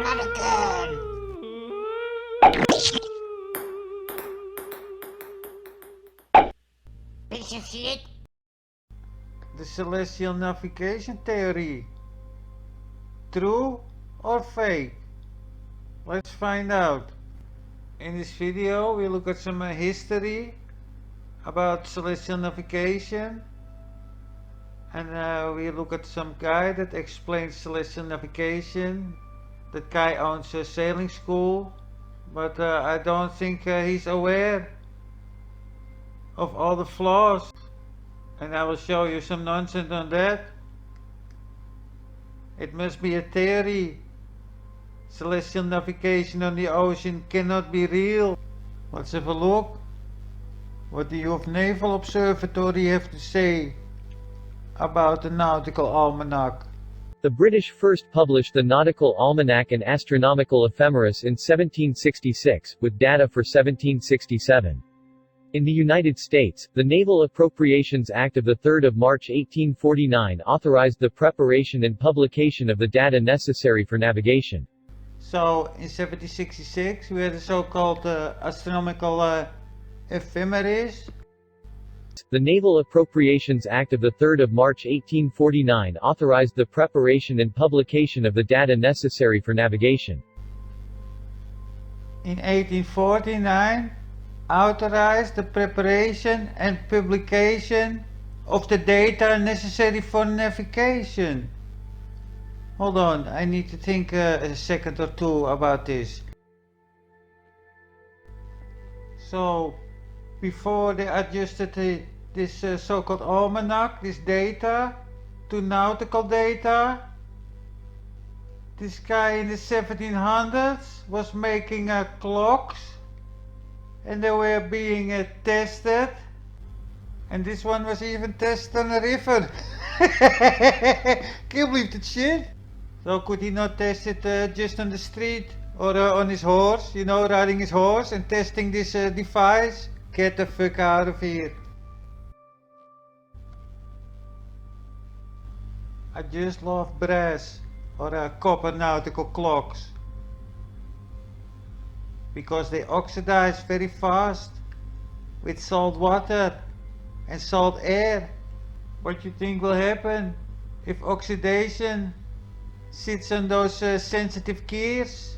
Not again! Piece of shit! The celestial navigation theory. True or fake? Let's find out. In this video we look at some history about celestial navigation, and we look at some guy that explains celestial navigation. That guy owns a sailing school, but I don't think he's aware of all the flaws, and I will show you some nonsense on that. It must be a theory. Celestial navigation on the ocean cannot be real. Let's have a look. What do you of Naval Observatory have to say about the Nautical Almanac? The British first published the Nautical Almanac and Astronomical Ephemeris in 1766, with data for 1767. In the United States, the Naval Appropriations Act of 3 March 1849 authorized the preparation and publication of the data necessary for navigation. So, in 1766 we had the so-called Astronomical Ephemeris. The Naval Appropriations Act of 3 March 1849 authorized the preparation and publication of the data necessary for navigation. In 1849 authorized the preparation and publication of the data necessary for navigation. Hold on, I need to think a second or two about this. So, before they adjusted this so-called almanac, this data, to nautical data, this guy in the 1700s was making clocks, and they were being tested, and this one was even tested on a river. Can't believe that shit. So could he not test it just on the street, or on his horse, you know, riding his horse and testing this device? Get the fuck out of here. I just love brass or copper nautical clocks, because they oxidize very fast with salt water and salt air. What you think will happen if oxidation sits on those sensitive gears?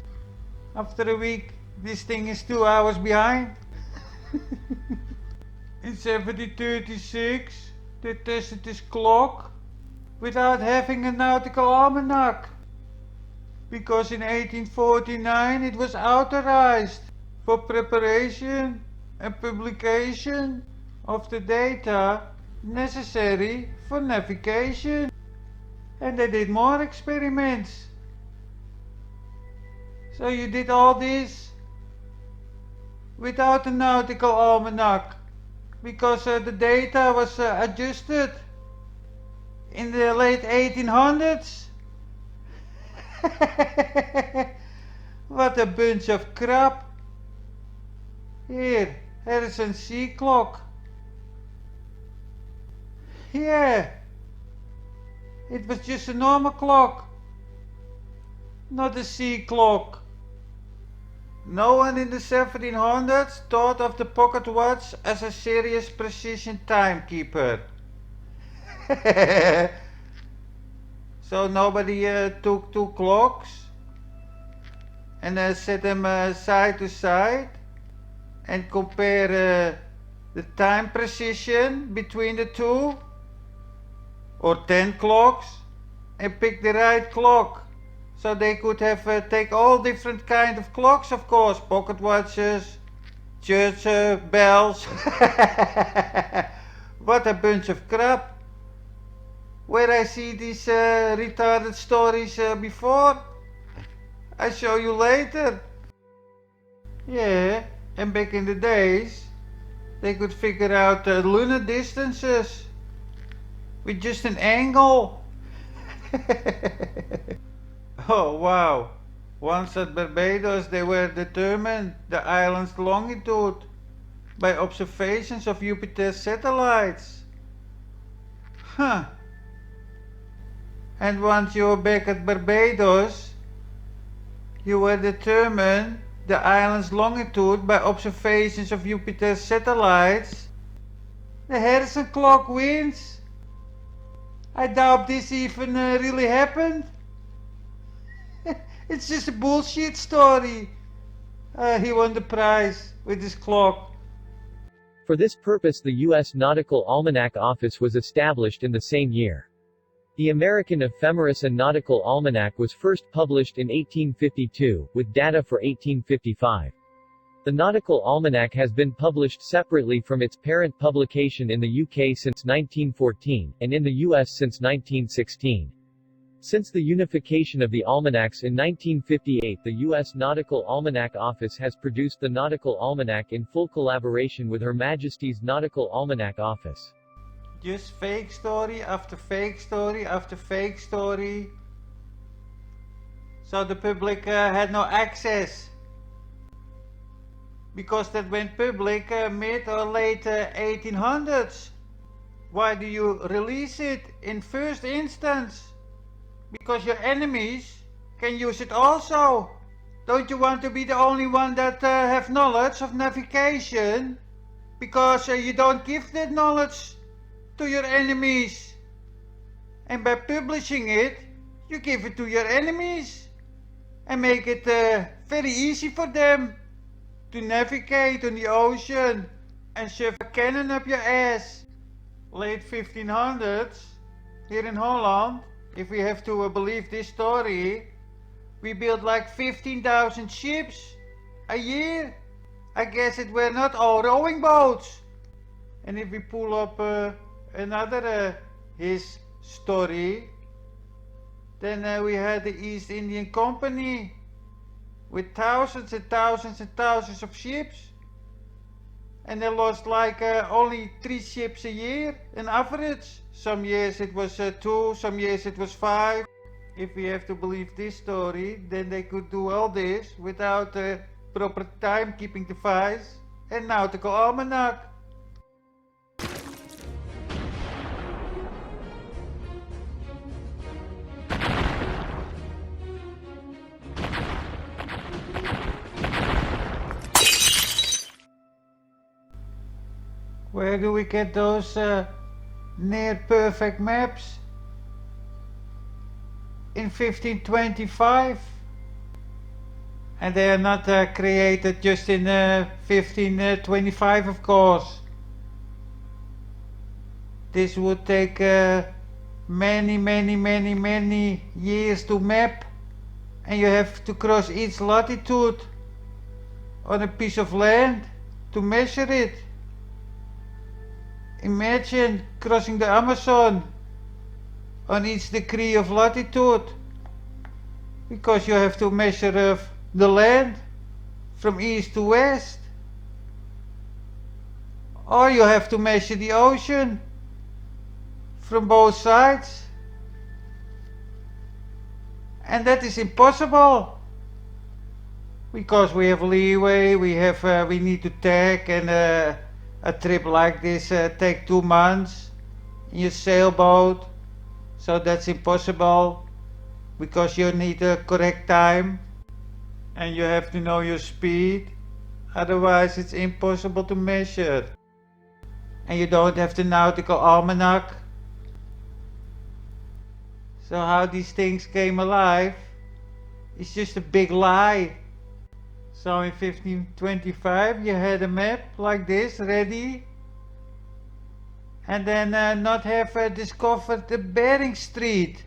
After a week this thing is 2 hours behind. In 1736 they tested this clock without having a nautical almanac, because in 1849 it was authorized for preparation and publication of the data necessary for navigation. And they did more experiments. So you did all this without a nautical almanac, because the data was adjusted in the late 1800s. What a bunch of crap. Here is a sea clock. Yeah, it was just a normal clock, not a sea clock. No one in the 1700s thought of the pocket watch as a serious precision timekeeper. So nobody took two clocks and set them side to side and compare the time precision between the two, or 10 clocks, and pick the right clock. So they could have take all different kind of clocks, of course, pocket watches, church bells. What a bunch of crap. Where I see these retarded stories before, I show you later. Yeah, and back in the days they could figure out lunar distances with just an angle. Oh wow, once at Barbados they were determined the island's longitude by observations of Jupiter's satellites. Huh. And once you're back at Barbados, You will determine the island's longitude by observations of Jupiter's satellites. The Harrison clock wins. I doubt this even really happened. It's just a bullshit story. He won the prize with his clock. For this purpose the U.S. Nautical Almanac Office was established in the same year. The American Ephemeris and Nautical Almanac was first published in 1852, with data for 1855. The Nautical Almanac has been published separately from its parent publication in the UK since 1914, and in the US since 1916. Since the unification of the almanacs in 1958, the U.S. Nautical Almanac Office has produced the Nautical Almanac in full collaboration with Her Majesty's Nautical Almanac Office. Just fake story after fake story after fake story. So the public had no access. Because that went public mid or late 1800s. Why do you release it in first instance? Because your enemies can use it also. Don't you want to be the only one that have knowledge of navigation? Because you don't give that knowledge to your enemies. And by publishing it, you give it to your enemies. And make it very easy for them to navigate on the ocean and shove a cannon up your ass. Late 1500s, here in Holland, if we have to believe this story, we built like 15,000 ships a year. I guess it were not all rowing boats. And if we pull up another his story, then we had the East Indian Company with thousands and thousands and thousands of ships. And they lost like only 3 ships a year in average. Some years it was 2, some years it was 5. If we have to believe this story, then they could do all this without proper timekeeping device and nautical almanac. Where do we get those near perfect maps? In 1525. And they are not created just in 1525, of course. This would take many years to map. And you have to cross each latitude on a piece of land to measure it. Imagine crossing the Amazon on each degree of latitude, because you have to measure the land from east to west, or you have to measure the ocean from both sides, and that is impossible because we have leeway, we need to tack, and a trip like this take 2 months in your sailboat, so that's impossible because you need a correct time and you have to know your speed, otherwise it's impossible to measure. And you don't have the nautical almanac. So how these things came alive is just a big lie. So in 1525 you had a map like this ready, and then not have discovered the Bering Strait.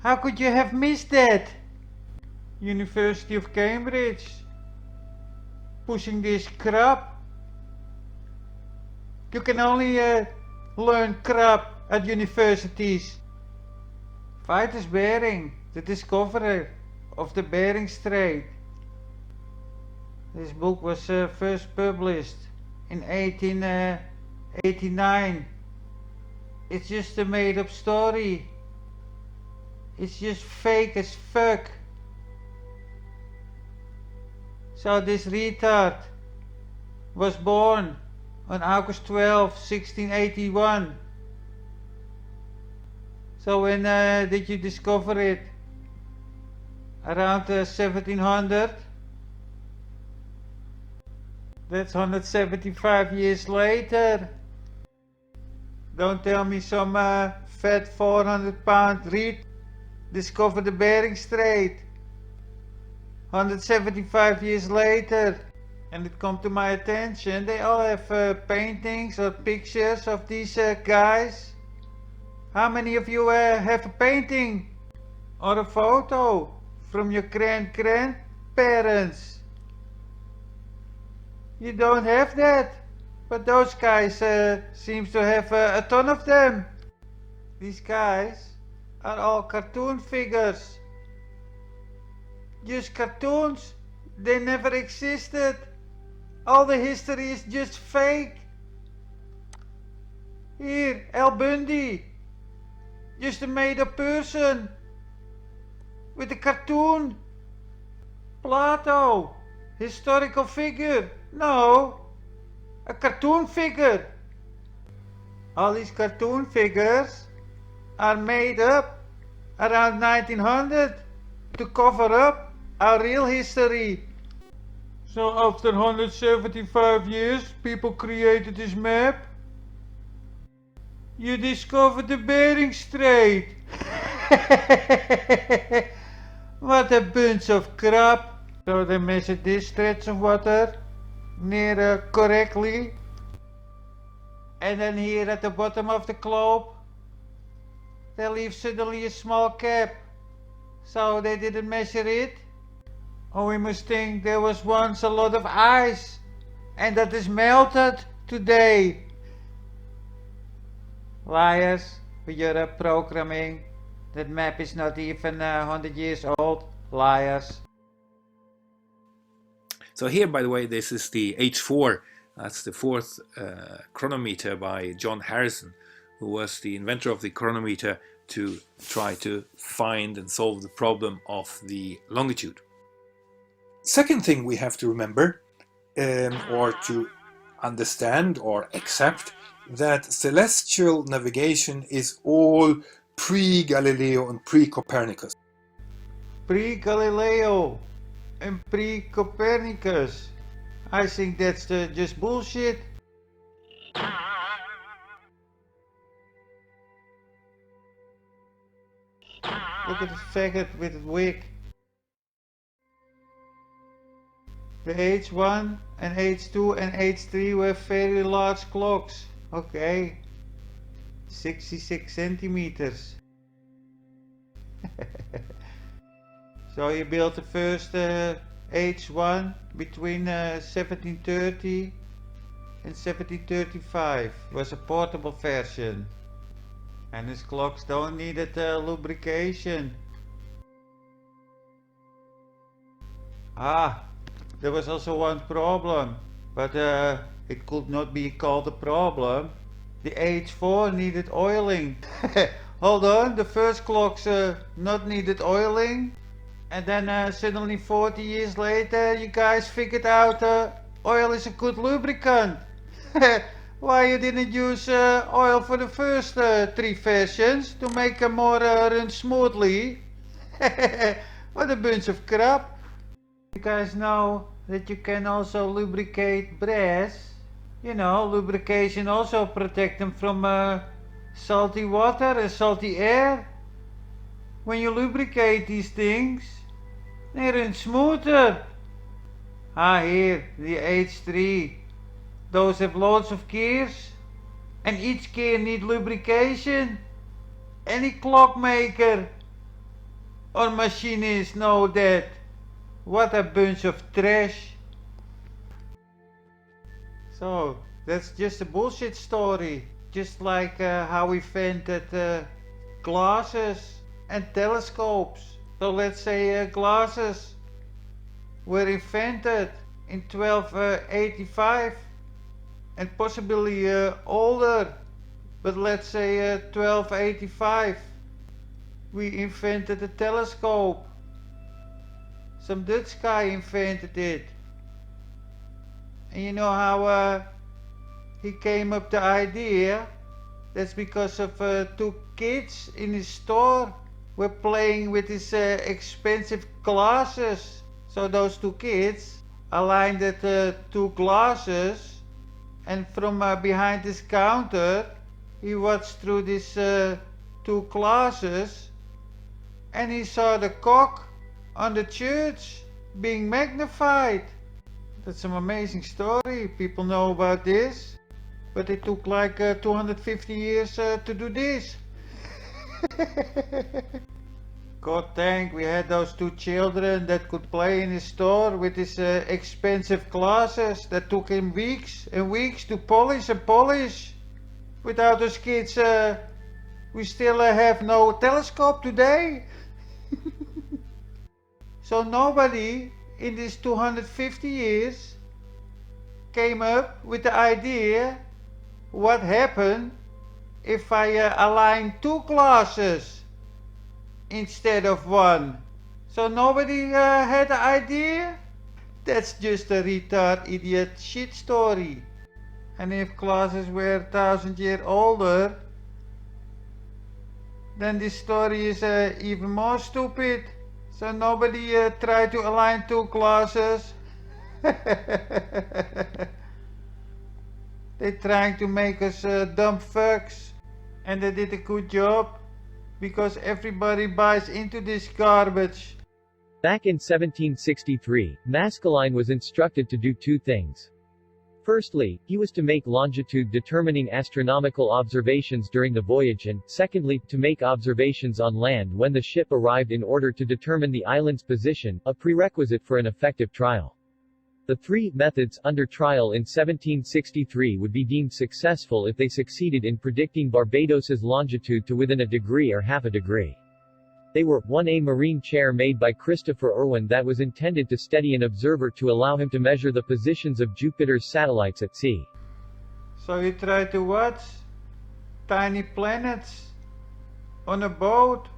How could you have missed that? University of Cambridge pushing this crap. You can only learn crap at universities. Vitus Bering, the discoverer of the Bering Strait. This book was first published in 1889. It's just a made-up story. It's just fake as fuck. So this retard was born on August 12, 1681. So when did you discover it? around 1700. That's 175 years later. Don't tell me some fat 400-pound Reed discovered the Bering Strait 175 years later. And it come to my attention, they all have paintings or pictures of these guys. How many of you have a painting or a photo from your grandparents? You don't have that, but those guys seems to have a ton of them. These guys are all cartoon figures. Just cartoons. They never existed. All the history is just fake. Here, Al Bundy. Just a made-up person. With a cartoon. Plato. Historical figure. No. A cartoon figure. All these cartoon figures are made up around 1900 to cover up our real history. So after 175 years, people created this map. You discovered the Bering Strait. What a bunch of crap. So they measured this stretch of water near correctly. And then here at the bottom of the globe, they leave suddenly a small gap. So they didn't measure it. Oh, we must think there was once a lot of ice, and that is melted today. Liars, with your programming. That map is not even 100 years old. Liars. So here, by the way, this is the H4. That's the fourth chronometer by John Harrison, who was the inventor of the chronometer to try to find and solve the problem of the longitude. Second thing we have to remember, or to understand or accept, that celestial navigation is all pre-Galileo and pre-Copernicus. Pre-Galileo and pre-Copernicus. I think that's just bullshit. Look at the faggot with the wig. The H1 and H2 and H3 were very large clocks. Okay. 66 centimeters. So you built the first H1 between 1730 and 1735. It was a portable version. And his clocks don't need lubrication. Ah, there was also one problem, but it could not be called a problem. The H4 needed oiling. Hold on, the first clocks not needed oiling. And then suddenly 40 years later you guys figured out oil is a good lubricant. Why you didn't use oil for the first 3 versions to make them more run smoothly? What a bunch of crap. You guys know that you can also lubricate brass. You know, lubrication also protects them from salty water and salty air. When you lubricate these things, they run smoother. Ah, here, the H3. Those have lots of gears, and each gear needs lubrication. Any clockmaker or machinist know that. What a bunch of trash. So, that's just a bullshit story. Just like how we invented glasses and telescopes. So let's say glasses were invented in 1285 and possibly older. But let's say 1285 we invented a telescope. Some Dutch guy invented it. And you know how he came up the idea? That's because of 2 kids in his store were playing with these expensive glasses. So those two kids aligned the two glasses, and from behind this counter he watched through these two glasses, and he saw the cock on the church being magnified. That's some amazing story. People know about this, but it took like 250 years to do this. God thank we had those two children that could play in his store with his expensive glasses that took him weeks and weeks to polish and polish. Without those kids, we still have no telescope today. So nobody in these 250 years came up with the idea what happened if I align two glasses instead of one. So nobody had the idea? That's just a retard idiot shit story. And if glasses were 1,000 years older, then this story is even more stupid. So nobody tried to align two glasses. They're trying to make us dumb fucks, and they did a good job because everybody buys into this garbage. Back in 1763, Maskelyne was instructed to do two things. Firstly, he was to make longitude determining astronomical observations during the voyage, and, secondly, to make observations on land when the ship arrived in order to determine the island's position, a prerequisite for an effective trial. The three methods under trial in 1763 would be deemed successful if they succeeded in predicting Barbados's longitude to within a degree or half a degree. They were, 1. A marine chair made by Christopher Irwin that was intended to steady an observer to allow him to measure the positions of Jupiter's satellites at sea. So you try to watch tiny planets on a boat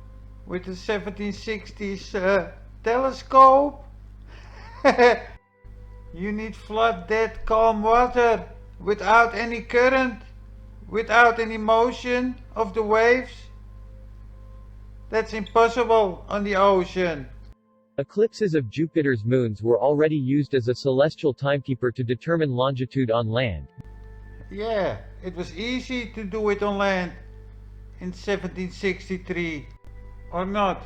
with a 1760s telescope? You need flood dead calm water without any current, without any motion of the waves. That's impossible on the ocean. Eclipses of Jupiter's moons were already used as a celestial timekeeper to determine longitude on land. Yeah, it was easy to do it on land in 1763, or not?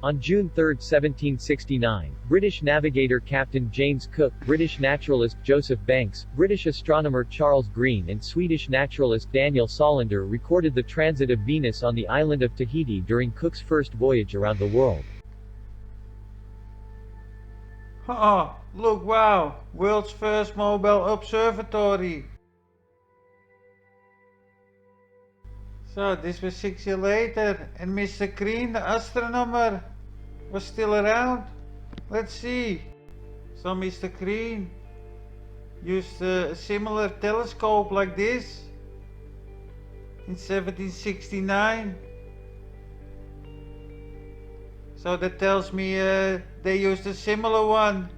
On June 3, 1769, British navigator Captain James Cook, British naturalist Joseph Banks, British astronomer Charles Green and Swedish naturalist Daniel Solander recorded the transit of Venus on the island of Tahiti during Cook's first voyage around the world. Oh, look, wow, world's first mobile observatory. So this was 6 years later, and Mr. Green, the astronomer, was still around. Let's see. So Mr. Green used a similar telescope like this in 1769. So that tells me they used a similar one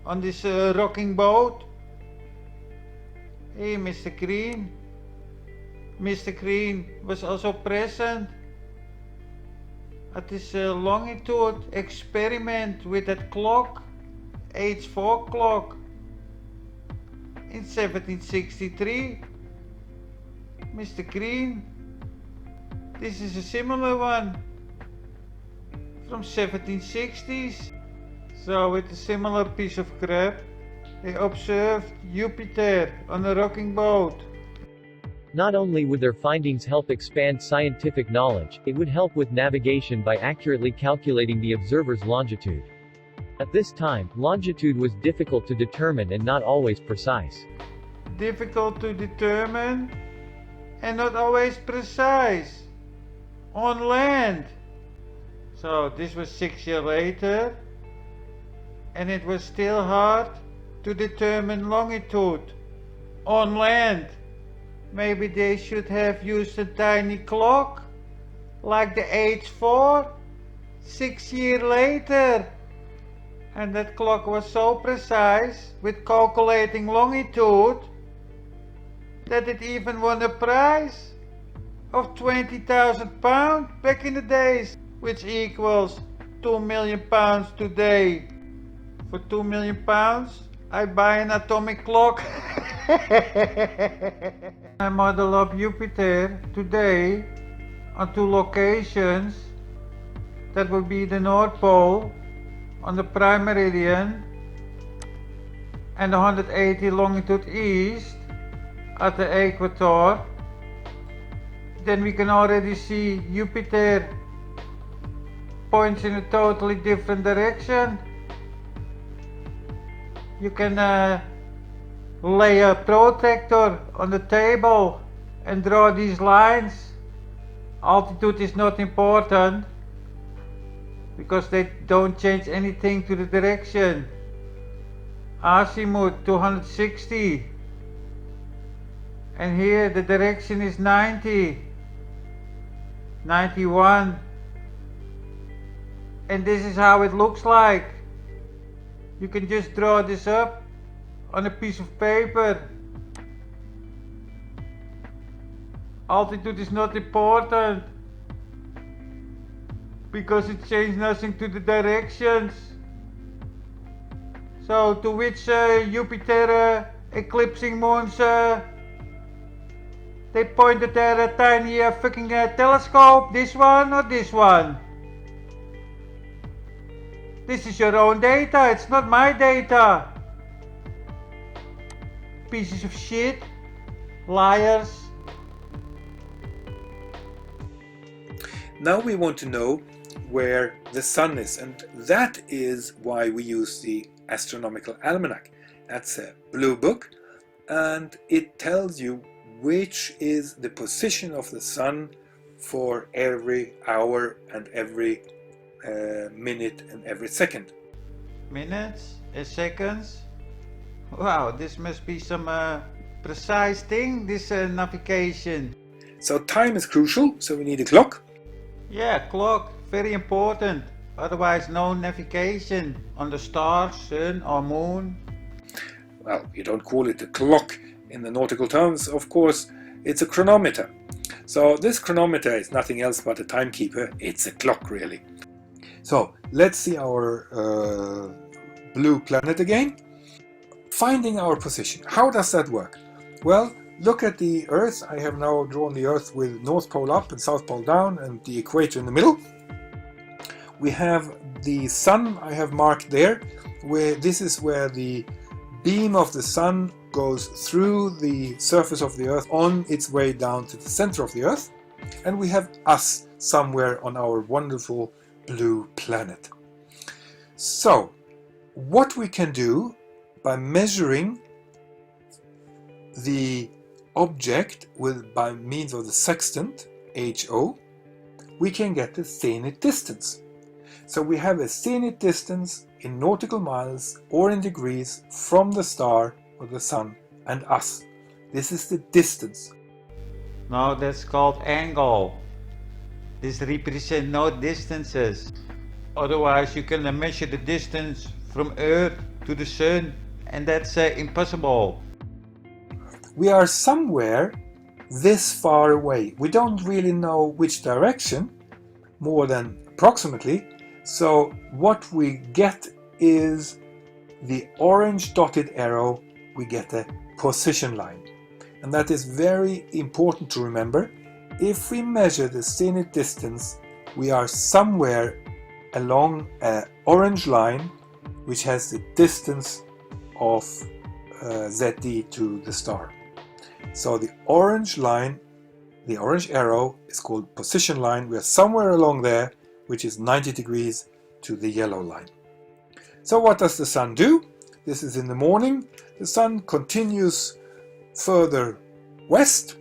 on this rocking boat. Hey, Mr. Green. Mr. Green was also present at this longitude experiment with that clock, H4 clock, in 1763. Mr. Green, this is a similar one from 1760s. So with a similar piece of crap, they observed Jupiter on a rocking boat. Not only would their findings help expand scientific knowledge, it would help with navigation by accurately calculating the observer's longitude. At this time, longitude was difficult to determine and not always precise. Difficult to determine and not always precise on land. So this was 6 years later, and it was still hard to determine longitude on land. Maybe they should have used a tiny clock like the H4 6 years later. And that clock was so precise with calculating longitude that it even won a prize. of 20,000 pounds back in the days, which equals 2 million pounds today. For 2 million pounds, I buy an atomic clock. I model up Jupiter today on two locations. That would be the North Pole on the prime meridian and 180 longitude east at the equator. Then we can already see Jupiter points in a totally different direction. You can lay a protractor on the table and draw these lines. Altitude is not important because they don't change anything to the direction. Azimuth 260, and here the direction is 90, 91, and this is how it looks like. You can just draw this up on a piece of paper. Altitude is not important because it changes nothing to the directions. So to which Jupiter eclipsing moons they pointed their tiny fucking telescope? This one or this one? This is your own data, it's not my data. Pieces of shit. Liars. Now we want to know where the sun is, and that is why we use the Astronomical Almanac. That's a blue book, and it tells you which is the position of the sun for every hour and every minute and every second. Minutes and seconds. Wow, this must be some precise thing, this navigation. So time is crucial, so we need a clock. Yeah, clock, very important. Otherwise no navigation on the stars, sun or moon. Well, you don't call it a clock in the nautical terms, of course, it's a chronometer. So this chronometer is nothing else but a timekeeper. It's a clock, really. So let's see our blue planet again. Finding our position. How does that work? Well, look at the Earth. I have now drawn the Earth with North Pole up and South Pole down and the equator in the middle. We have the sun I have marked there, where this is where the beam of the sun goes through the surface of the Earth on its way down to the center of the Earth. And we have us somewhere on our wonderful blue planet. So, what we can do by measuring the object by means of the sextant, HO, we can get the zenith distance. So we have a zenith distance in nautical miles or in degrees from the star or the sun and us. This is the distance. No, that's called angle. This represents no distances. Otherwise you can measure the distance from Earth to the Sun, and that's impossible. We are somewhere this far away. We don't really know which direction, more than approximately. So what we get is the orange dotted arrow, we get a position line. And that is very important to remember. If we measure the zenith distance, we are somewhere along an orange line which has the distance of ZD to the star. So the orange line, the orange arrow is called position line. We are somewhere along there, which is 90 degrees to the yellow line. So what does the sun do? This is in the morning. The sun continues further west.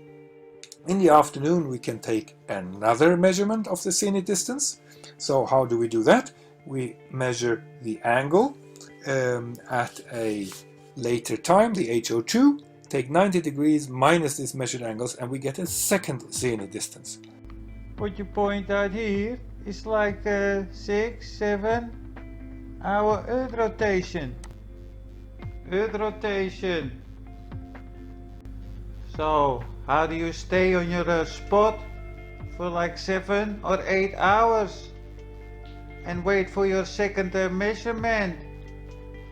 In the afternoon we can take another measurement of the zenith distance. So how do we do that? We measure the angle at a later time, the HO2, take 90 degrees minus these measured angles, and we get a second zenith distance. What you point out here is like 6-7 hour Earth rotation. So how do you stay on your spot for like 7 or 8 hours and wait for your second measurement.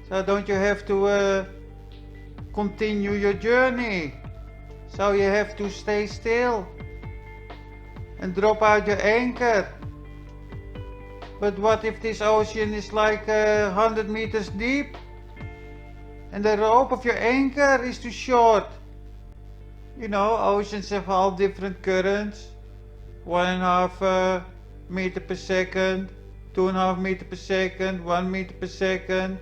So don't you have to continue your journey? So you have to stay still and drop out your anchor. But what if this ocean is like 100 meters deep and the rope of your anchor is too short? You know, oceans have all different currents. 1.5 meter per second, 2.5 meter per second, 1 meter per second,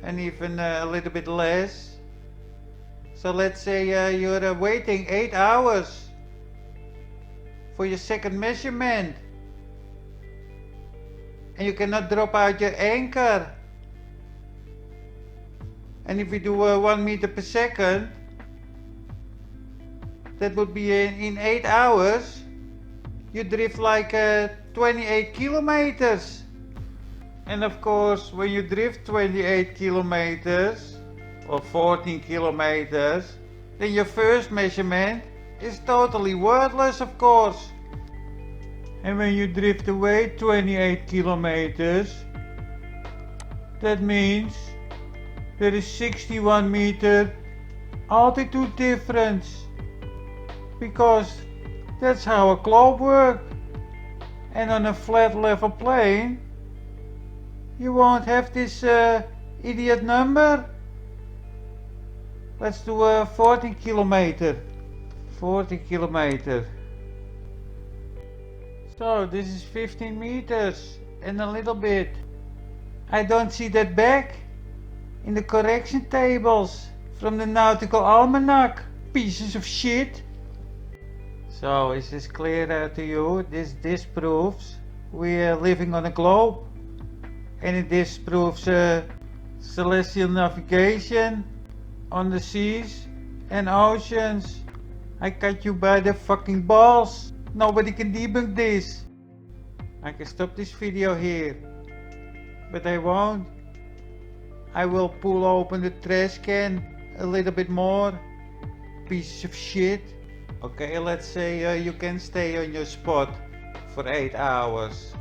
and even a little bit less. So let's say you're waiting 8 hours for your second measurement and you cannot drop out your anchor. And if you do 1 meter per second, that would be in 8 hours, you drift like 28 kilometers. And of course, when you drift 28 kilometers or 14 kilometers, then your first measurement is totally worthless, of course. And when you drift away 28 kilometers, that means there is 61 meter altitude difference. Because that's how a globe works. And on a flat level plane, you won't have this idiot number. Let's do 14 kilometer. 40 kilometer. So this is 15 meters and a little bit. I don't see that back in the correction tables from the Nautical Almanac. Pieces of shit. So is this clear to you? This disproves we are living on a globe, and it disproves celestial navigation on the seas and oceans. I cut you by the fucking balls. Nobody can debunk this. I can stop this video here, but I won't. I will pull open the trash can a little bit more. Pieces of shit. Okay, let's say you can stay on your spot for 8 hours.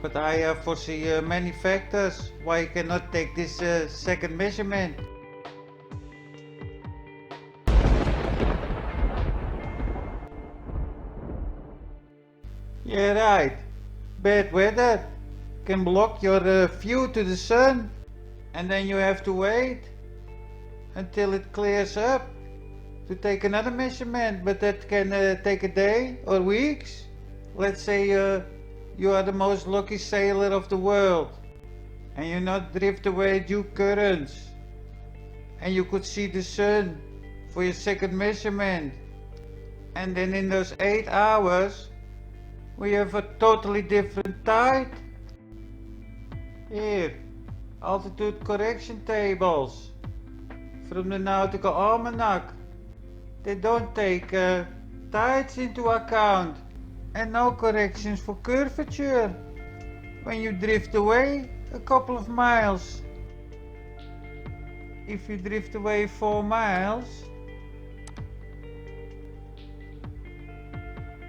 But I foresee many factors why you cannot take this second measurement. Yeah, right. Bad weather can block your view to the sun, and then you have to wait until it clears up to take another measurement, but that can take a day or weeks. Let's say you are the most lucky sailor of the world and you not drift away due currents and you could see the sun for your second measurement, and then in those 8 hours we have a totally different tide. Here, altitude correction tables from the Nautical Almanac. They don't take tides into account, and no corrections for curvature when you drift away a couple of miles. If you drift away 4 miles,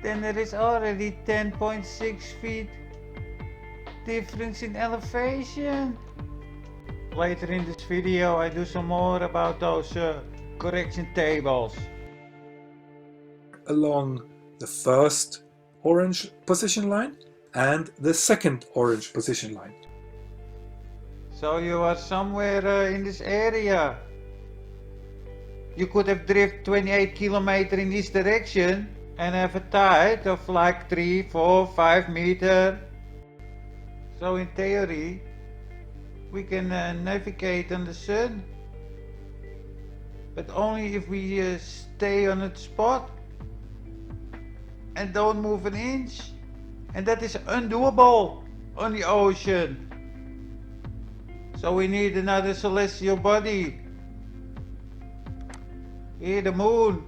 then there is already 10.6 feet difference in elevation. Later in this video I do some more about those correction tables. Along the first orange position line and the second orange position line. So you are somewhere in this area. You could have drift 28 kilometers in this direction and have a tide of like 3, 4, 5 meters. So in theory we can navigate on the sun, but only if we stay on its spot and don't move an inch, and that is undoable on the ocean. So we need another celestial body, here the moon,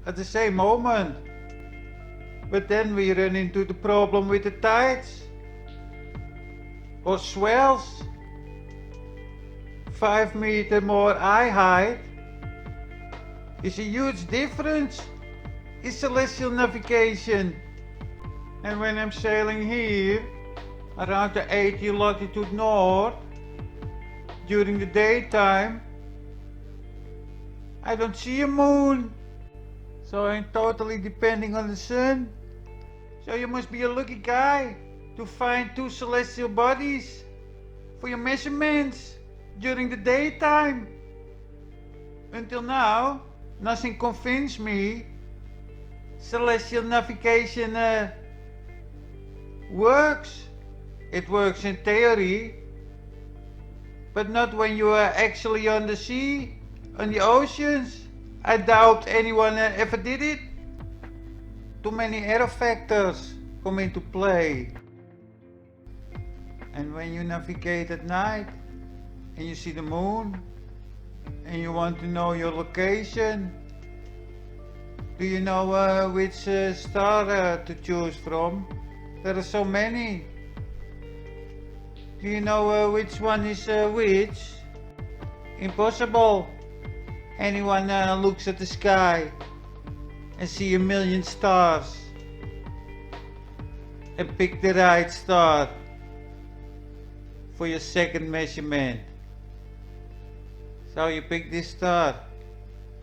at the same moment. But then we run into the problem with the tides or swells. 5 meters more eye height is a huge difference is celestial navigation. And when I'm sailing here, around the 80 latitude north, during the daytime, I don't see a moon. So I'm totally depending on the sun. So you must be a lucky guy to find two celestial bodies for your measurements during the daytime. Until now, nothing convinced me celestial navigation works. It works in theory, but not when you are actually on the sea, on the oceans. I doubt anyone ever did it. Too many error factors come into play. And when you navigate at night and you see the moon and you want to know your location, do you know which star to choose from? There are so many. Do you know which one is which? Impossible. Anyone looks at the sky and see a million stars and pick the right star for your second measurement. So you pick this star.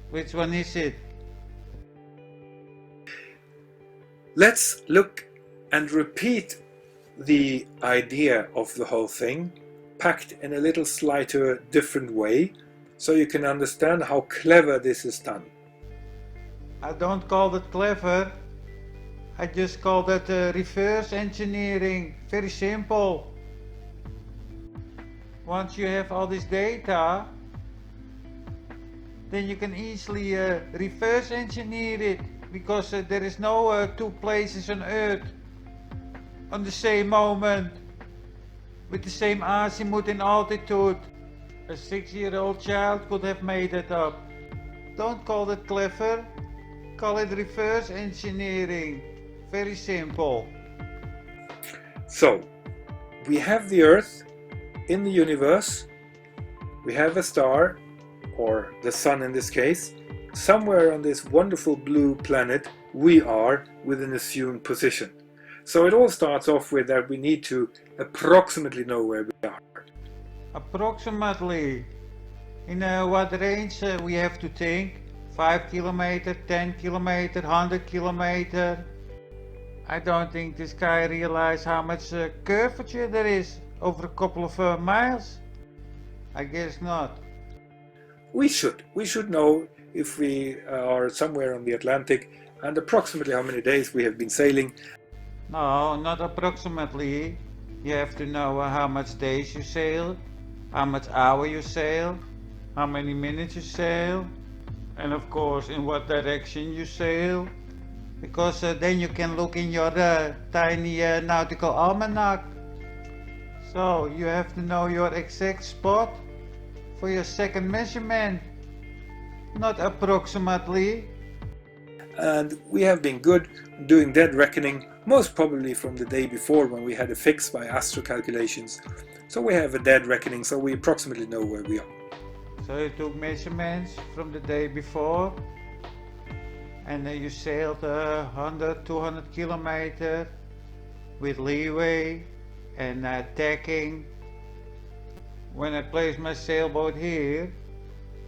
Which one is it? Let's look and repeat the idea of the whole thing, packed in a little slightly different way, so you can understand how clever this is done. I don't call that clever. I just call that reverse engineering. Very simple. Once you have all this data, then you can easily reverse engineer it, because there is no two places on Earth on the same moment with the same azimuth and altitude. A 6-year-old child could have made it up. Don't call it clever, call it reverse engineering. Very simple. So, we have the Earth in the universe, we have a star, or the sun in this case. Somewhere on this wonderful blue planet we are with an assumed position. So it all starts off with that we need to approximately know where we are. Approximately. In what range we have to think? 5 kilometer, 10 kilometer, 100 kilometer. I don't think this guy realized how much curvature there is over a couple of miles. I guess not. We should know if we are somewhere on the Atlantic and approximately how many days we have been sailing. No, not approximately. You have to know how much days you sail, how much hour you sail, how many minutes you sail, and of course in what direction you sail, because then you can look in your tiny nautical almanac. So you have to know your exact spot for your second measurement, not approximately. And we have been good doing dead reckoning, most probably from the day before when we had a fix by astro calculations. So we have a dead reckoning, so we approximately know where we are. So you took measurements from the day before, and then you sailed 100, 200 kilometers with leeway and tacking. When I place my sailboat here,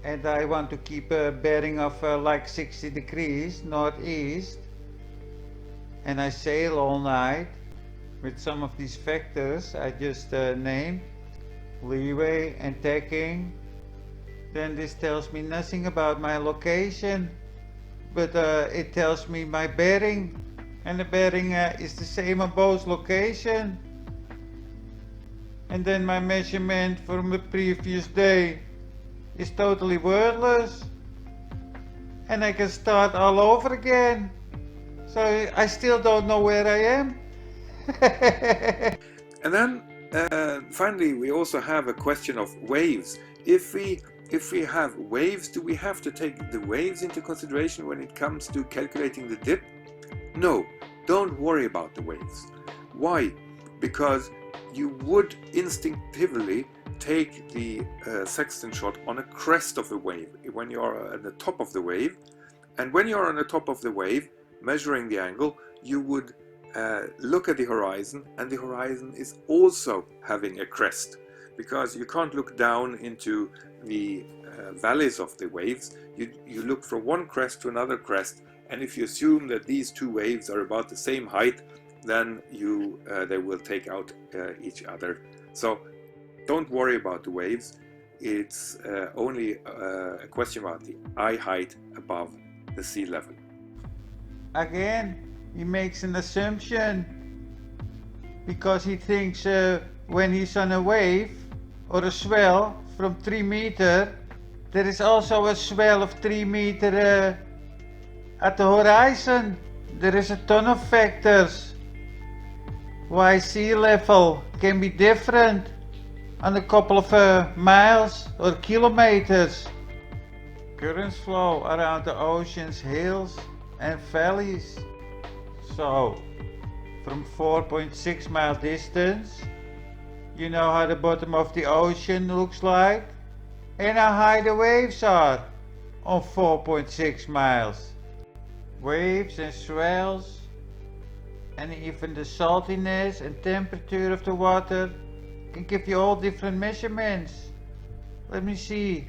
and I want to keep a bearing of like 60 degrees northeast, and I sail all night with some of these factors I just named, leeway and tacking, then this tells me nothing about my location, but it tells me my bearing, and the bearing is the same on both locations. And then my measurement from the previous day is totally worthless, and I can start all over again. So I still don't know where I am. And then finally we also have a question of waves. If we have waves, do we have to take the waves into consideration when it comes to calculating the dip? No, don't worry about the waves. Why? Because you would instinctively take the sextant shot on a crest of a wave when you are at the top of the wave, and when you are on the top of the wave measuring the angle, you would look at the horizon, and the horizon is also having a crest, because you can't look down into the valleys of the waves. You look from one crest to another crest, and if you assume that these two waves are about the same height, then they will take out each other. So don't worry about the waves. It's only a question about the eye height above the sea level. Again, he makes an assumption because he thinks when he's on a wave or a swell from 3 meters, there is also a swell of 3 meters at the horizon. There is a ton of factors why sea level can be different on a couple of miles or kilometers. Currents flow around the ocean's hills and valleys. So, from 4.6 mile distance, you know how the bottom of the ocean looks like and how high the waves are on 4.6 miles. Waves and swells and even the saltiness and temperature of the water can give you all different measurements. Let me see.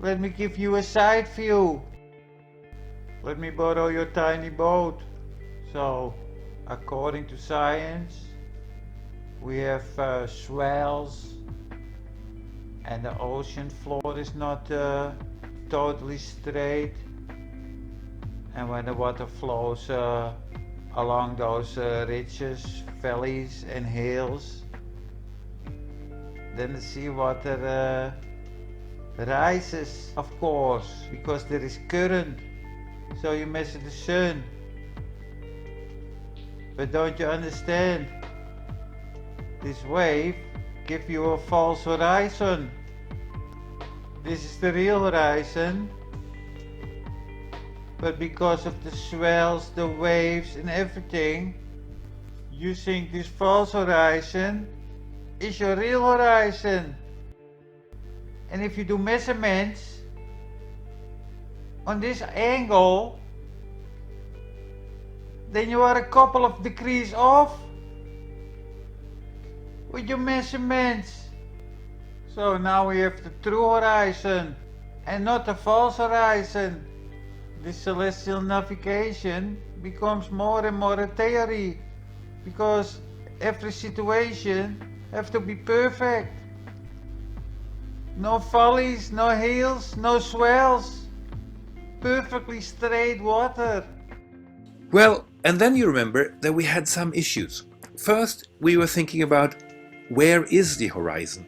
Let me give you a side view. Let me borrow your tiny boat. So, according to science, we have swells, and the ocean floor is not totally straight. And when the water flows along those ridges, valleys and hills, then the seawater rises, of course, because there is current. So you measure the sun. But don't you understand? This wave gives you a false horizon. This is the real horizon. But because of the swells, the waves and everything, you think this false horizon is your real horizon. And if you do measurements on this angle, then you are a couple of degrees off with your measurements. So now we have the true horizon and not the false horizon. This celestial navigation becomes more and more a theory, because every situation has to be perfect. No valleys, no hills, no swells. Perfectly straight water. Well, and then you remember that we had some issues. First, we were thinking about where is the horizon?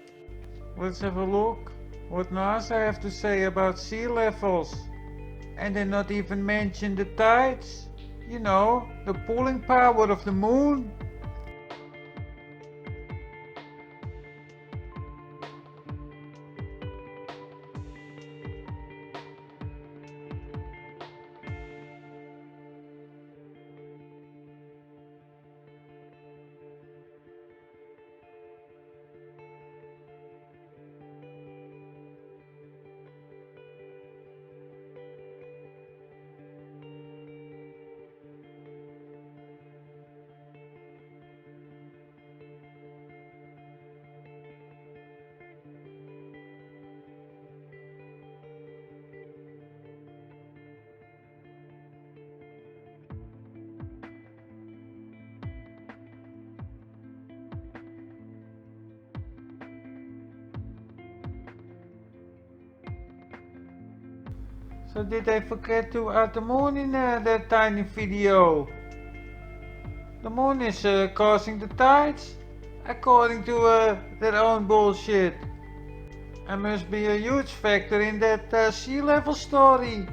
Let's have a look what NASA have to say about sea levels. And they not even mention the tides. You know, the pulling power of the moon. So did they forget to add the moon in that tiny video? The moon is causing the tides, according to their own bullshit. And must be a huge factor in that sea level story.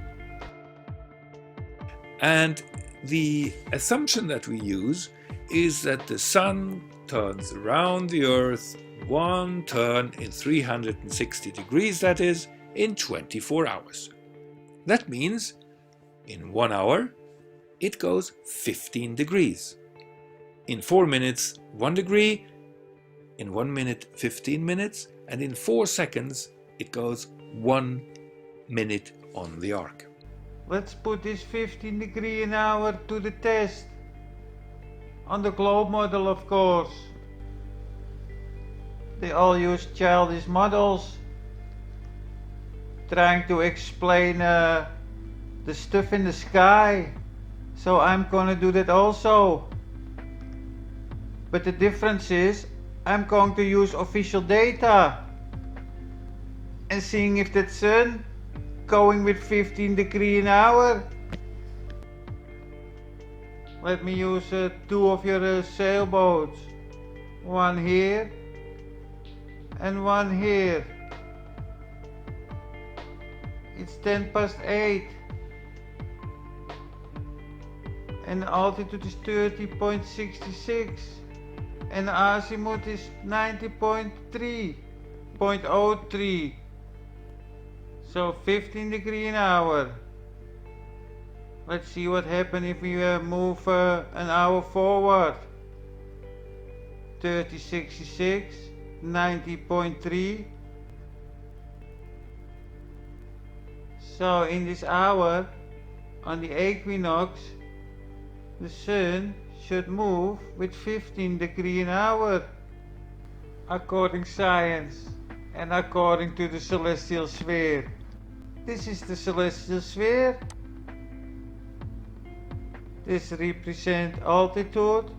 And the assumption that we use is that the sun turns around the Earth one turn in 360 degrees, that is, in 24 hours. That means in 1 hour it goes 15 degrees. In 4 minutes 1 degree, in 1 minute 15 minutes, and in 4 seconds it goes 1 minute on the arc. Let's put this 15 degree an hour to the test. On the globe model, of course. They all use childish models, trying to explain the stuff in the sky. So I'm gonna do that also. But the difference is, I'm going to use official data and seeing if that sun going with 15 degree an hour. Let me use two of your sailboats. One here and one here. It's 8:10 and the altitude is 30.66 and the azimuth is 90.3. So 15 degree an hour. Let's see what happens if we move an hour forward. 30.66, 90.3. So in this hour, on the equinox, the sun should move with 15 degree an hour, according science and according to the celestial sphere. This is the celestial sphere. This represents altitude.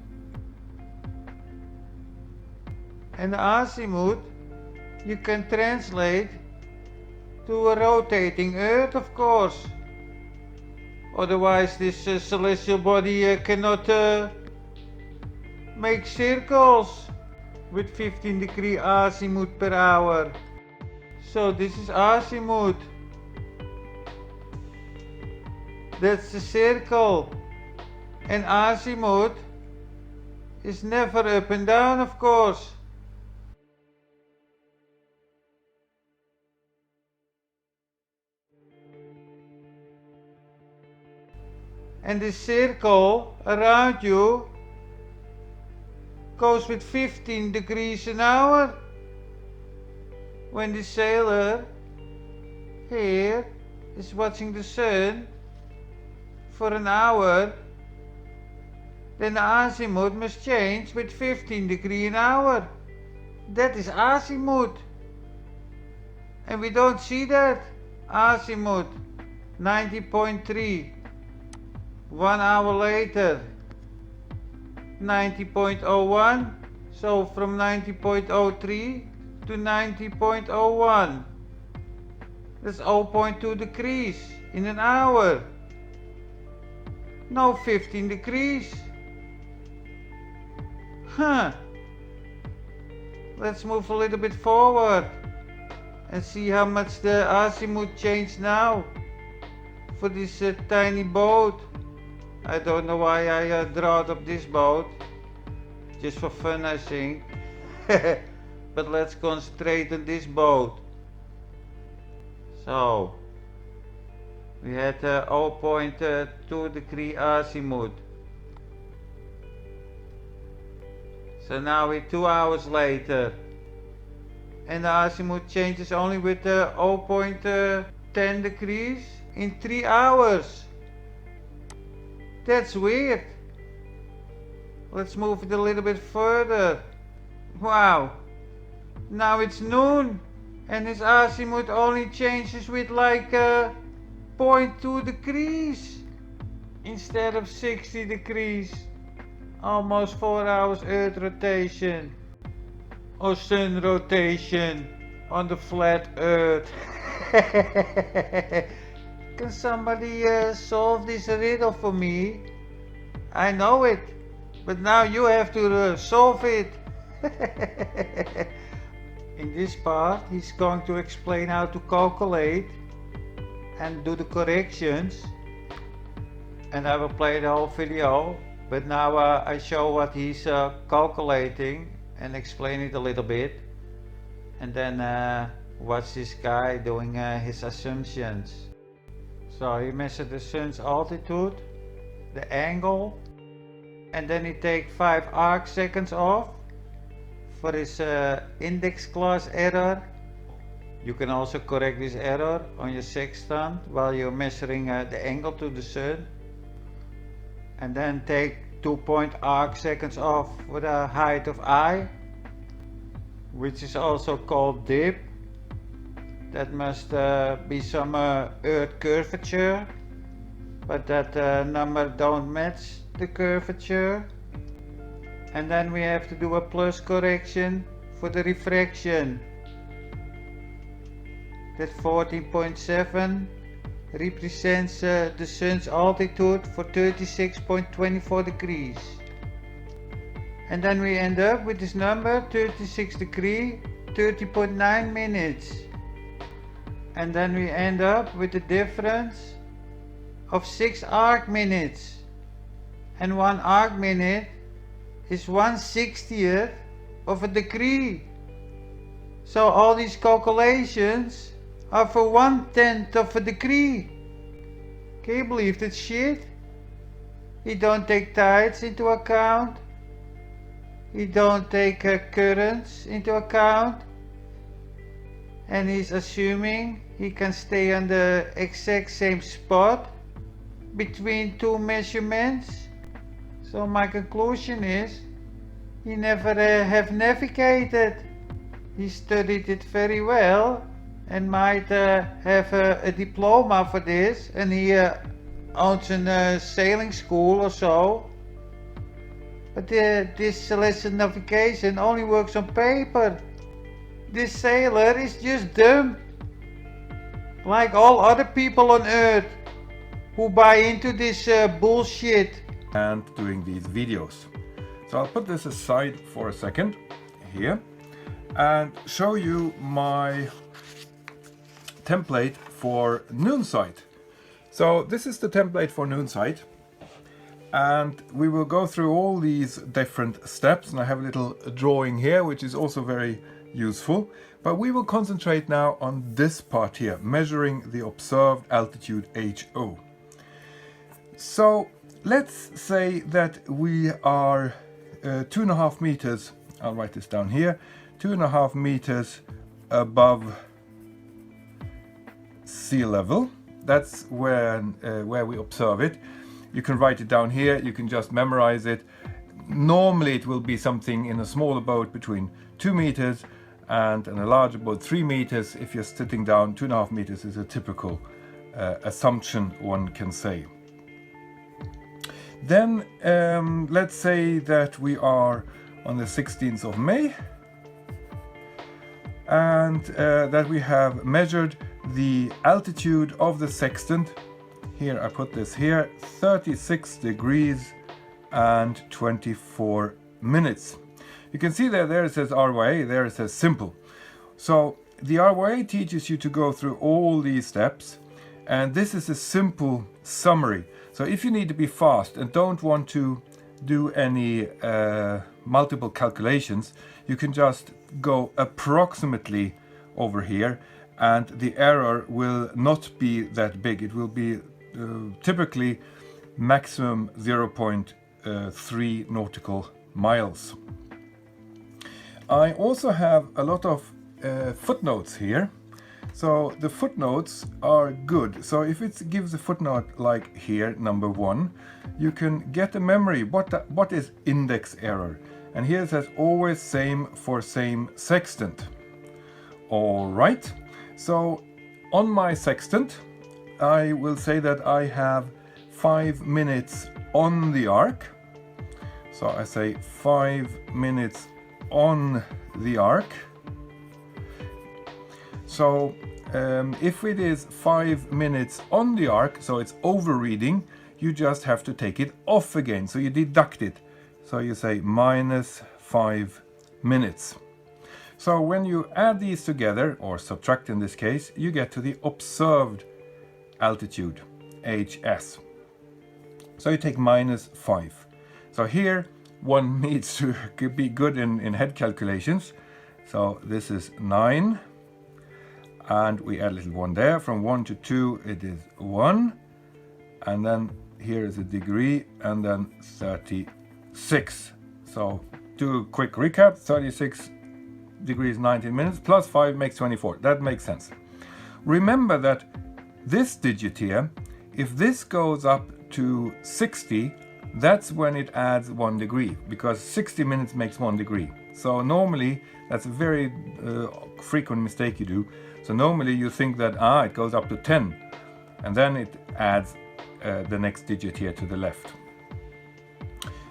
And the azimuth you can translate to a rotating earth, of course. Otherwise this celestial body cannot make circles with 15 degree azimuth per hour. So this is azimuth. That's the circle. And azimuth is never up and down, of course. And the circle around you goes with 15 degrees an hour. When the sailor here is watching the sun for an hour, then the azimuth must change with 15 degrees an hour. That is azimuth. And we don't see that. Azimuth 90.3. 1 hour later 90.01. So from 90.03 to 90.01. That's 0.2 degrees in an hour. No 15 degrees. Let's move a little bit forward and see how much the azimuth changed now for this tiny boat. I don't know why I drawed up this boat, just for fun I think. But let's concentrate on this boat. So we had 0.2 degree azimuth. So now we're 2 hours later, and the azimuth changes only with 0.10 degrees in 3 hours. That's weird. Let's move it a little bit further. Wow. Now it's noon, and this azimuth only changes with like 0.2 degrees instead of 60 degrees. Almost 4 hours Earth rotation or sun rotation on the flat Earth. Can somebody solve this riddle for me? I know it, but now you have to solve it. In this part, he's going to explain how to calculate and do the corrections, and I will play the whole video. But now I show what he's calculating and explain it a little bit, and then watch this guy doing his assumptions. So he measured the sun's altitude, the angle, and then he take 5 arc seconds off for his index class error. You can also correct this error on your sextant while you're measuring the angle to the sun. And then take 2 arc seconds off for the height of I, which is also called dip. That must be some Earth curvature, but that number don't match the curvature. And then we have to do a plus correction for the refraction. That 14.7 represents the sun's altitude for 36.24 degrees. And then we end up with this number 36 degrees 30.9 minutes. And then we end up with the difference of 6 arc minutes. And 1 arc minute is 1/60th of a degree. So all these calculations are for 1/10 of a degree. Can you believe that shit? He don't take tides into account. He don't take currents into account. And he's assuming he can stay on the exact same spot between two measurements. So my conclusion is he never have navigated. He studied it very well and might have a diploma for this, and he owns a sailing school or so. But this celestial navigation only works on paper. This sailor is just dumb, like all other people on Earth who buy into this bullshit. And doing these videos. So I'll put this aside for a second here and show you my template for Noonsight. So this is the template for Noonsight, and we will go through all these different steps, and I have a little drawing here which is also very useful, but we will concentrate now on this part here, measuring the observed altitude HO. So let's say that we are 2.5 meters, I'll write this down here, 2.5 meters above sea level. That's where we observe it. You can write it down here, you can just memorize it. Normally it will be something in a smaller boat between 2 meters and in a larger boat 3 meters. If you're sitting down, 2.5 meters is a typical assumption, one can say. Then let's say that we are on the 16th of May and that we have measured the altitude of the sextant. Here I put this here, 36 degrees and 24 minutes. You can see there it says RYA, there it says simple. So the RYA teaches you to go through all these steps, and this is a simple summary. So if you need to be fast and don't want to do any multiple calculations, you can just go approximately over here, and the error will not be that big. It will be typically maximum 0.3 nautical miles. I also have a lot of footnotes here. So the footnotes are good. So if it gives a footnote like here, number 1, you can get a memory. What is index error? And here it says always same for same sextant. All right. So on my sextant, I will say that I have 5 minutes on the arc. So I say 5 minutes on the arc. So if it is 5 minutes on the arc, so it's overreading, you just have to take it off again. So you deduct it. So you say minus 5 minutes. So when you add these together, or subtract in this case, you get to the observed altitude, HS. So you take minus 5. So here one needs to be good in head calculations. So this is 9. And we add a little 1 there. From 1 to 2 it is 1. And then here is a degree, and then 36. So do a quick recap. 36 degrees 19 minutes, plus 5 makes 24. That makes sense. Remember that this digit here, if this goes up to 60, that's when it adds 1 degree, because 60 minutes makes 1 degree. So normally, that's a very frequent mistake you do. So normally you think that, it goes up to 10, and then it adds the next digit here to the left.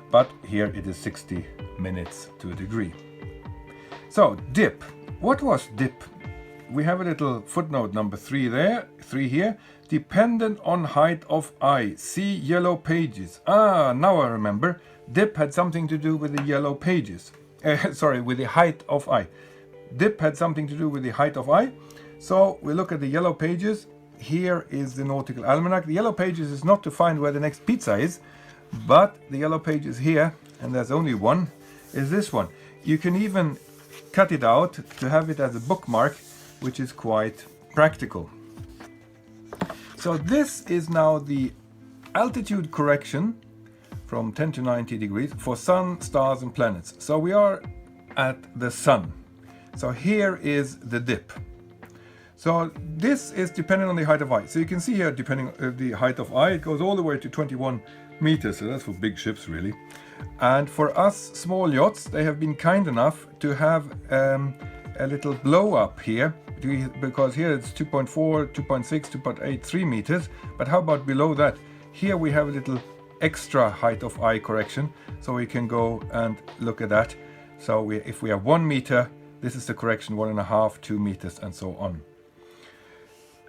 But here it is 60 minutes to a degree. So dip. What was dip? We have a little footnote number 3 there, 3 here. Dependent on height of eye. See yellow pages. Now I remember. Dip had something to do with the yellow pages. With the height of eye. Dip had something to do with the height of eye. So we look at the yellow pages. Here is the Nautical Almanac. The yellow pages is not to find where the next pizza is, but the yellow pages here, and there's only one, is this one. You can even cut it out to have it as a bookmark, which is quite practical. So this is now the altitude correction from 10 to 90 degrees for sun, stars and planets. So we are at the sun. So here is the dip. So this is dependent on the height of eye. So you can see here, depending on the height of eye, it goes all the way to 21 meters. So that's for big ships, really. And for us small yachts, they have been kind enough to have a little blow up here, because here it's 2.4, 2.6, 2.83 meters. But how about below that? Here we have a little extra height of eye correction, so we can go and look at that. So if we have 1 meter, this is the correction, 1.5, 2 meters, and so on.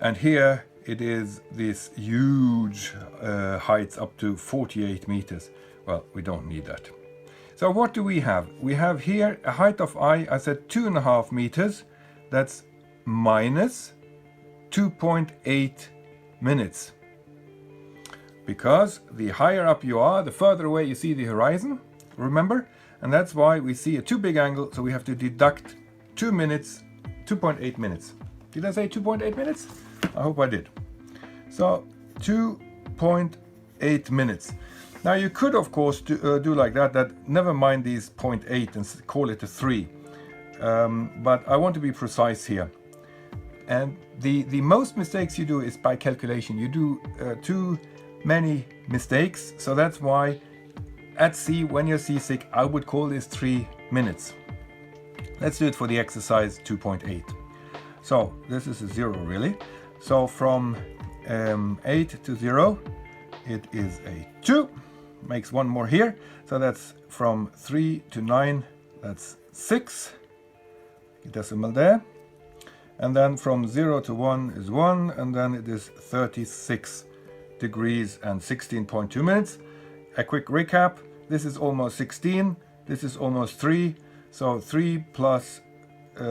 And here it is this huge heights up to 48 meters. Well, we don't need that. So what do we have? We have here a height of eye, I said 2.5 meters. That's minus 2.8 minutes. Because the higher up you are, the further away you see the horizon, remember? And that's why we see a too big angle, so we have to deduct 2 minutes, 2.8 minutes. Did I say 2.8 minutes? I hope I did. So 2.8 minutes. Now you could of course do like that never mind these 0.8 and call it a 3. But I want to be precise here. And the most mistakes you do is by calculation. You do too many mistakes. So that's why at sea, when you're seasick, I would call this 3 minutes. Let's do it for the exercise 2.8. So this is a 0 really. So from 8 to 0, it is a 2. Makes one more here. So that's from 3 to 9, that's 6. Decimal there. And then from 0 to 1 is 1, and then it is 36 degrees and 16.2 minutes. A quick recap. This is almost 16. This is almost 3. So 3 plus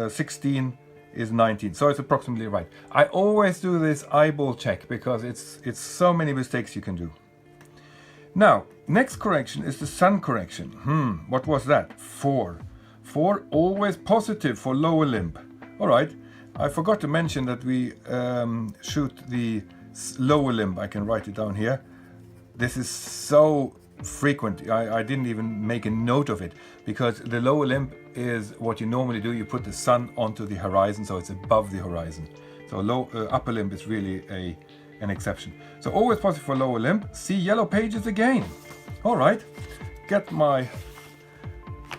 16 is 19. So it's approximately right. I always do this eyeball check because it's so many mistakes you can do. Now, next correction is the sun correction. What was that? 4. 4, always positive for lower limb. All right. I forgot to mention that we shoot the lower limb. I can write it down here. This is so frequent. I didn't even make a note of it because the lower limb is what you normally do. You put the sun onto the horizon, so it's above the horizon. So upper limb is really an exception. So always positive for lower limb. See yellow pages again. All right, get my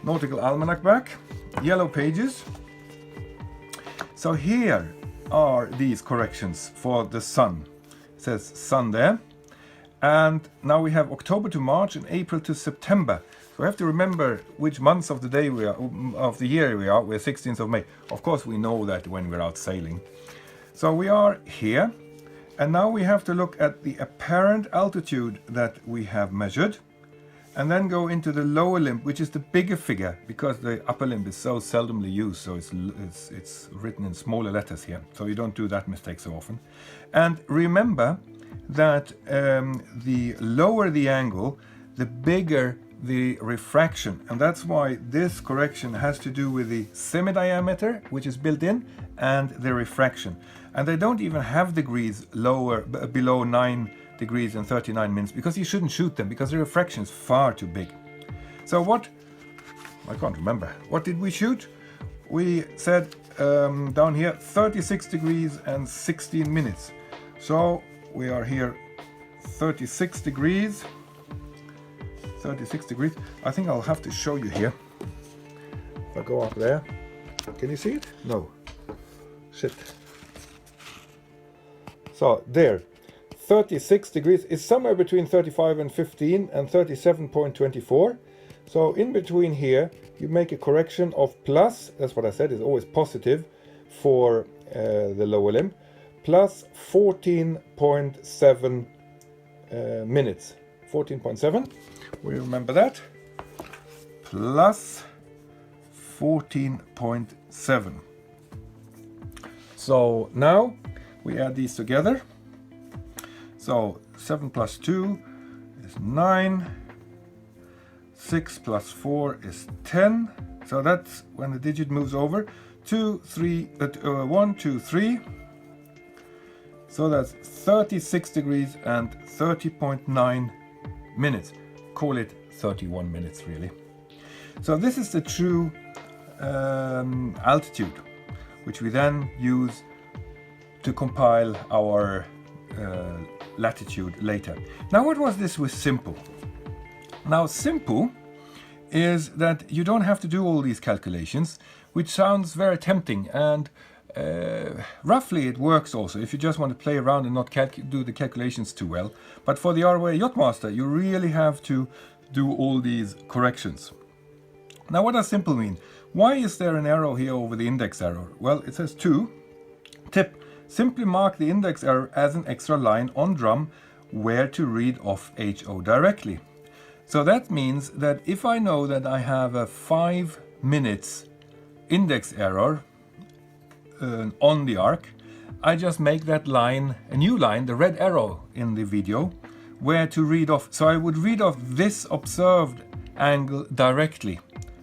Nautical Almanac back. Yellow pages. So here are these corrections for the sun. It says sun there. And now we have October to March and April to September. So we have to remember which months of the day we are, of the year we are. We're 16th of May. Of course, we know that when we're out sailing. So we are here. And now we have to look at the apparent altitude that we have measured. And then go into the lower limb, which is the bigger figure, because the upper limb is so seldomly used. So it's written in smaller letters here. So you don't do that mistake so often. And remember that the lower the angle, the bigger the refraction. And that's why this correction has to do with the semi-diameter, which is built in, and the refraction. And they don't even have degrees below 9 degrees and 39 minutes, because you shouldn't shoot them, because the refraction is far too big. So I can't remember. What did we shoot? we said down here 36 degrees and 16 minutes. So we are here 36 degrees. 36 degrees. I think I'll have to show you here. If I go up there. Can you see it? No. Shit. So there. 36 degrees is somewhere between 35 and 15 and 37.24. So in between here, you make a correction of plus, that's what I said, is always positive for the lower limb, plus 14.7 minutes. 14.7, we remember that, plus 14.7. So now we add these together. So 7 plus 2 is 9. 6 plus 4 is 10. So that's when the digit moves over. 1, 2, 3. So that's 36 degrees and 30.9 minutes. Call it 31 minutes really. So this is the true altitude, which we then use to compile our latitude later. Now what was this with simple? Now simple is that you don't have to do all these calculations, which sounds very tempting, and roughly it works also if you just want to play around and not do the calculations too well. But for the ROA Yachtmaster you really have to do all these corrections. Now what does simple mean? Why is there an arrow here over the index arrow? Well, it says 2. Tip: simply mark the index arrow as an extra line on drum where to read off HO directly. So that means that if I know that I have a 5 minutes index error on the arc, I just make that line a new line, the red arrow in the video, where to read off. So I would read off this observed angle directly,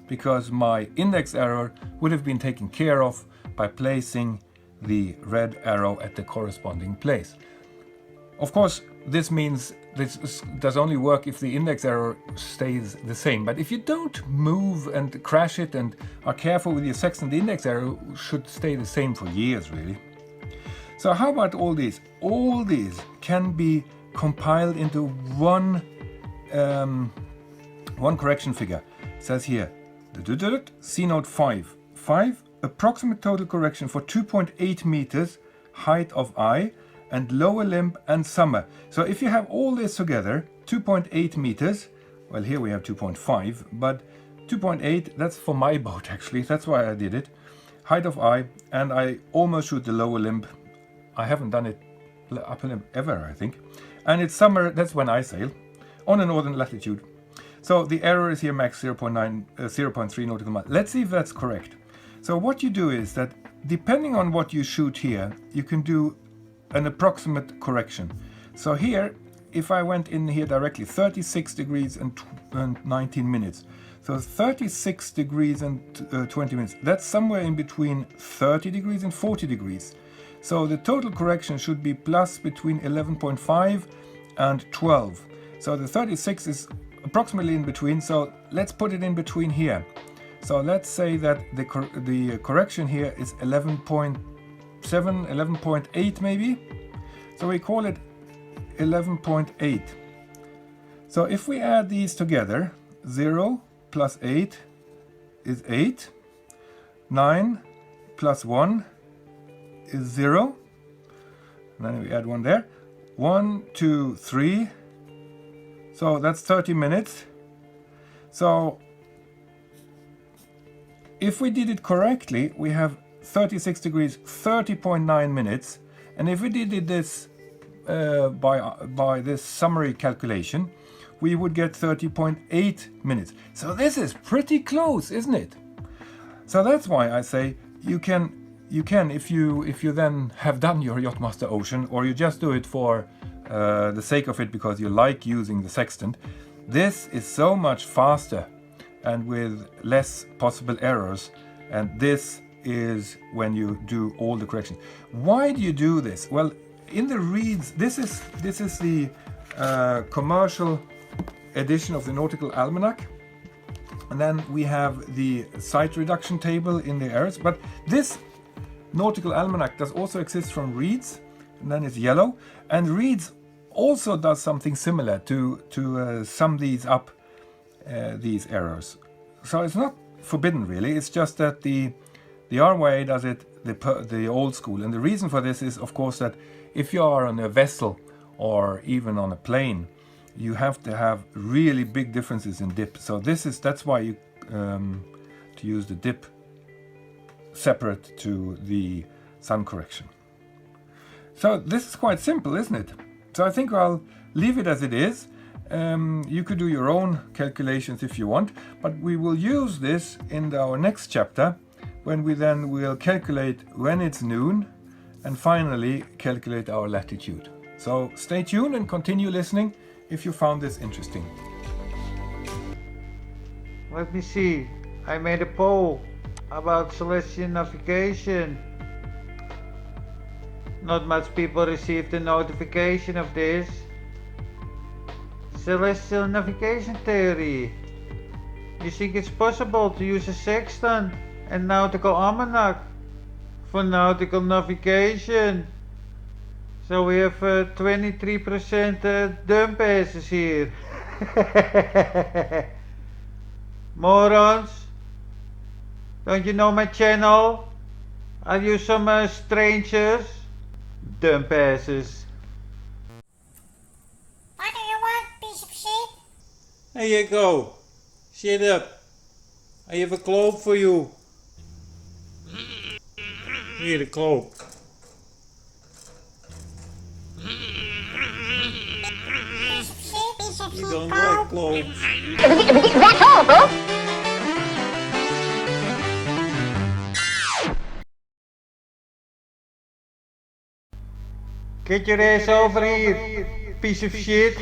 because my index error would have been taken care of by placing the red arrow at the corresponding place. Of course, this means this does only work if the index error stays the same. But if you don't move and crash it and are careful with your sextant, the index error should stay the same for years, really. So how about all these? All these can be compiled into one correction figure. It says here, C note 5. 5, approximate total correction for 2.8 meters, height of eye, and lower limb and summer. So if you have all this together, 2.8 meters, well here we have 2.5, but 2.8, that's for my boat actually, that's why I did it. Height of eye, and I almost shoot the lower limb. I haven't done it upper limb ever, I think. And it's summer, that's when I sail, on a northern latitude. So the error is here max 0.3 nautical miles. Let's see if that's correct. So what you do is that depending on what you shoot here, you can do an approximate correction. So here, if I went in here directly, 36 degrees and 19 minutes. So 36 degrees and 20 minutes. That's somewhere in between 30 degrees and 40 degrees. So the total correction should be plus between 11.5 and 12. So the 36 is approximately in between. So let's put it in between here. So let's say that the correction here is 11.7, 11.8 maybe. So we call it 11.8. So if we add these together, 0 plus 8 is 8. 9 plus 1 is 0. And then we add 1 there. 1, 2, 3. So that's 30 minutes. So if we did it correctly, we have 36 degrees, 30.9 minutes. And if we did this by this summary calculation, we would get 30.8 minutes. So this is pretty close, isn't it? So that's why I say you can if you then have done your Yachtmaster Ocean, or you just do it for the sake of it because you like using the sextant. This is so much faster and with less possible errors, and this is when you do all the corrections. Why do you do this? Well, in the reads, this is the commercial edition of the Nautical Almanac, And then we have the sight reduction table in the errors. But this nautical almanac does also exist from Reed's, and then it's yellow. And Reed's also does something similar to sum these up, these errors. So it's not forbidden really. It's just that the RYA does it the old school. And the reason for this is, of course, that if you are on a vessel or even on a plane, you have to have really big differences in dip. So that's why you to use the dip separate to the sun correction. So this is quite simple, isn't it? So I think I'll leave it as it is. You could do your own calculations if you want, but we will use this in our next chapter, when we then will calculate when it's noon and finally calculate our latitude. So stay tuned and continue listening if you found this interesting. Let me see. I made a poll about celestial navigation. Not much people received a notification of this. Celestial navigation theory. You think it's possible to use a sextant and nautical almanac for nautical navigation? So we have 23% dumb passes here. Morons. Don't you know my channel? Are you some strangers? Dumb passes. What do you want, piece of shit? There you go. Shut up. I have a cloak for you. Here, the cloak. Piece of You shit, don't Paul. like cloaks. That's all, bro. Get your ass over here, piece of shit.